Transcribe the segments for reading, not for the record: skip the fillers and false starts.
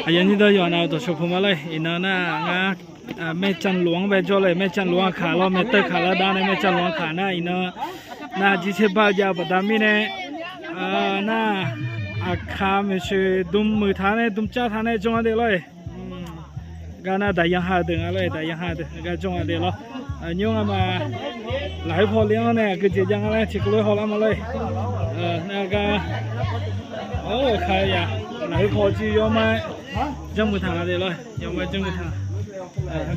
giờ như đó giờ nào tổ chức hôm nay nó na ngã mẹ chân luống về cho lại mẹ chân luống khá lo mẹ tơ khá là đa này mẹ chân luống khá na nó na chỉ sẽ bao giờ bắt đầu mình này na khá mình sẽ đun 10 tháng này đun 4 tháng này trong anh đây rồi cái na đại yang hai đường rồi đại yang hai đường cái trong anh đây rồi nhưng mà lại phô liang này cái gì yang này chỉ có lối họ làm mà rồi na cái khai ya lại phô chỉ do mà trong 10 tháng đây rồi do mà trong 10 tháng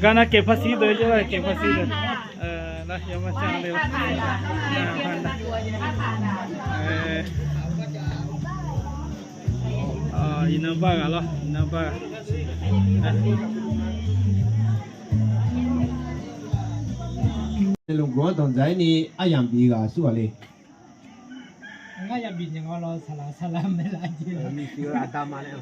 cái na kẹp phát xí đấy chứ rồi kẹp phát xí đấy đó do mà chẳng đây rồi ina baga lo ina baga lùng gỗ tồn giấy ni ai làm gì cả suốt đi ngay bây giờ ngồi salam mấy lại chứ mình chưa là tam mà này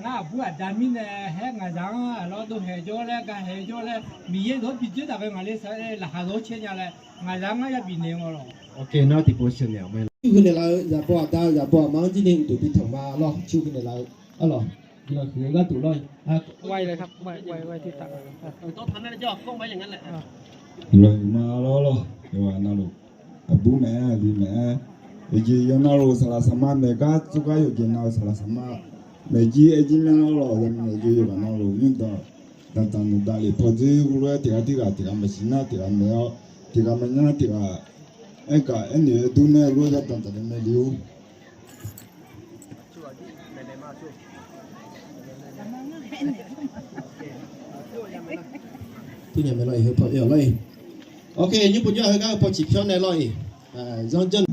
ngã bữa đàn mình hết ngày sáng lo đồ hè cho lên cái hè cho lên bây giờ bị chết tại ngày lễ sẽ là hà đồ chết nhà lên ngày sáng ngay bây giờ ngồi ok nó thì bớt chuyện nhiều mấy cái này là giả bộ ta giả bộ mang chỉ nên tụi bị thằng mà lo chú cái này là lo là người ta tụi lo quayเลยครับquayที่ตักtốt thằng này cho không phảiอย่างนั้นแหละ rồi mà lo rồi mà lo bố mẹ đi mẹ chỉ yo nào sala sama mẹ cá chú cá yo chỉ nào sala sama mẹ chỉ mẹ nào lo rồi mẹ chỉ yo nào lo nhưng đó tàn tàn đó là thôi chứ rồi thì cái mà xin na thì cái mẹ thì cái mẹ na thì cái anh này tu này rồi ra tàn tàn mẹ liu tôi nhà mày lo hơi thôi lo ok nhưng bây giờ hơi cái bỏ chỉ phiếu này lo dọn chân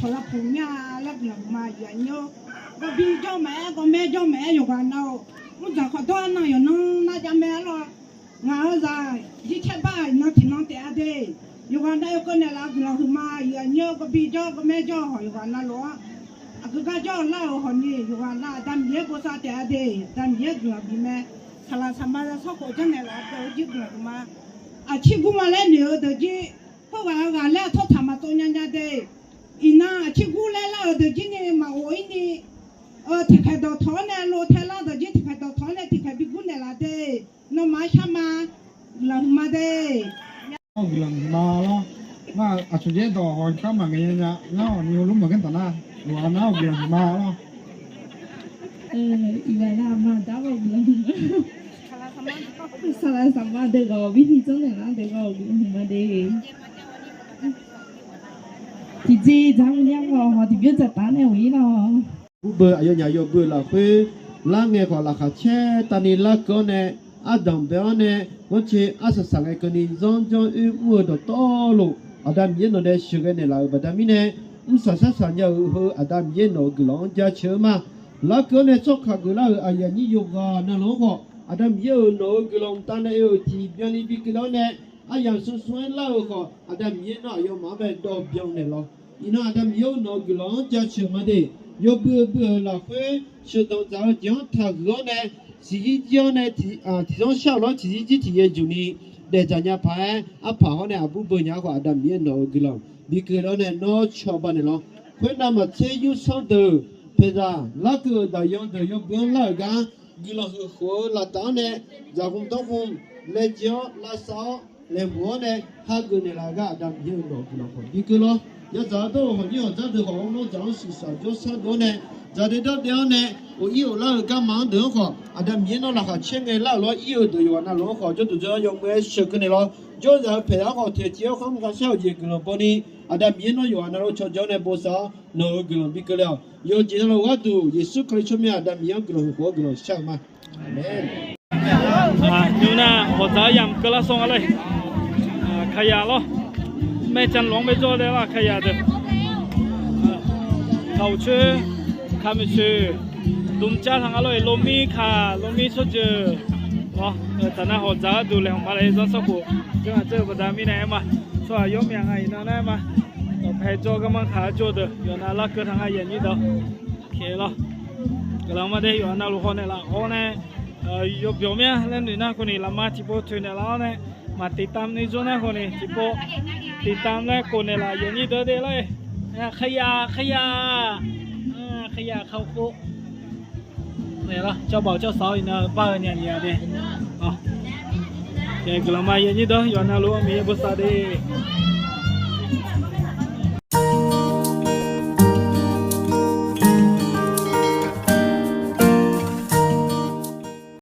cho là phụ nhà là người mà dạy nhau có bi cho mẹ có mẹ cho mẹอยู่กันnào muốn giờ khó toan nàoอยู่nó cho mẹ lo ngáo dài chỉ chạy bài nó thì nó té điอยู่กันได้ก็เนี่ยละเราคือมาdạy nhau có bi cho có mẹ cho họอยู่กันนะlo cứ cái cho lao họนี่อยู่กันนะทำเยอะก็ซาté điทำเยอะอยู่พี่แม่ถ้าเราทำมาแล้วสักคนจะเนี่ยละเดี๋ยวยึดเลยมาชิกุมาแล้วเนี่ยเดี๋ยวจีเพราะว่าการแล้วเขาทำมาตัวยังจะได้อีน่าชิกุแล้วเดี๋ยวจีเนี่ยมาโอ้ยนี่ที่ใครตัวท้อเนี่ยโลเทล่าเดี๋ยวจีที่ใครตัวท้อเนี่ยที่ใครบิกุเนี่ยละเด้น้องมาชามาหลังมาเด้หลังมาแล้วว่าอาชีพต่อคนเข้ามาเงี้ยเนี่ยแล้วนิวรู้เหมือนกันตอนนั้นว่าน้าหลังมาแล้วอีเวลามาจ้าบอกหลังสารสัมมาเด็กวิธีจังเลยนะเด็กก็มาเด็ก姐姐咱们两个我的表姐打那位了， 不不，哎呀呀，有不了会，拉个个拉卡车，但你拉个呢，阿当表呢，我去阿是上个跟你让我的道路，阿达米诺的学个呢啦，不达米呢，上要和阿达米诺个浪家车嘛，拉个呢做卡个啦，哎呀你有个那老个，阿达米诺个浪单呢有提标你比个浪呢，阿样说说啦个，阿达米诺有马白到标呢咯，伊那阿达米诺个浪家车嘛的。有不了会是到早讲他个呢，是讲呢提上小了提体验就你在咱家拍啊跑呢不人话的面喏个了，比个了呢喏巧吧呢咯，会那么这有上的，陪着那个的样的有不用那个，个了是活那当呢，咱们当红来讲那少来活呢，他个呢那个的面喏个了，比个了。要找到好，要找到好，我找是少就少多呢。找得到了呢，我有那个忙得好，啊，他面那个钱个那了有的有那老好，就都这用个小个呢咯，就是培养好贴贴好么个小节个了，不呢，啊，他面那有那了悄悄呢不少，那个了比个了，有见到我都也是可以出面啊，他面个了活个了像嘛，阿门。อยู่นะหัวใจยำกระส่งอะไรขยะ咯แม่จันหลวงไป做的啦ขยะ的เขาชื่อข้าไม่ชื่อดุมจ้าทางอะไรลมีค่ะลมีสุดเจอเนาะแต่น่าหัวใจดูแลของมาเลยจนสักผู้จังเจอประดามีไหนมาส่วนยมยังไงนั่นแหละมาแพ้โจก็มันขาโจเด้ออยู่นั่นละก็ทางไอ้ยันนี่เด้อโอเค咯ก็เรามาได้อยู่นั่นลูกคนนี่ละคนเนี่ยอยู่表面เล่นอยู่นั่นคนนี้ละมาที่โบถือเนี่ยแล้วเนี่ยมาติดตามในโซนนั้นคนนี้ที่โบติดตามแล้วคนเนี่ยละอย่างนี้เด้อเลยขยะขยะเข้าคุกเนี่ยละเจ้าบ่าวเจ้าสาวอีน่ะบ้านเนี่ยเด้อ๋อแกกลับมาอย่างนี้เด้ออยู่นั่นรู้ว่ามีภาษาเด้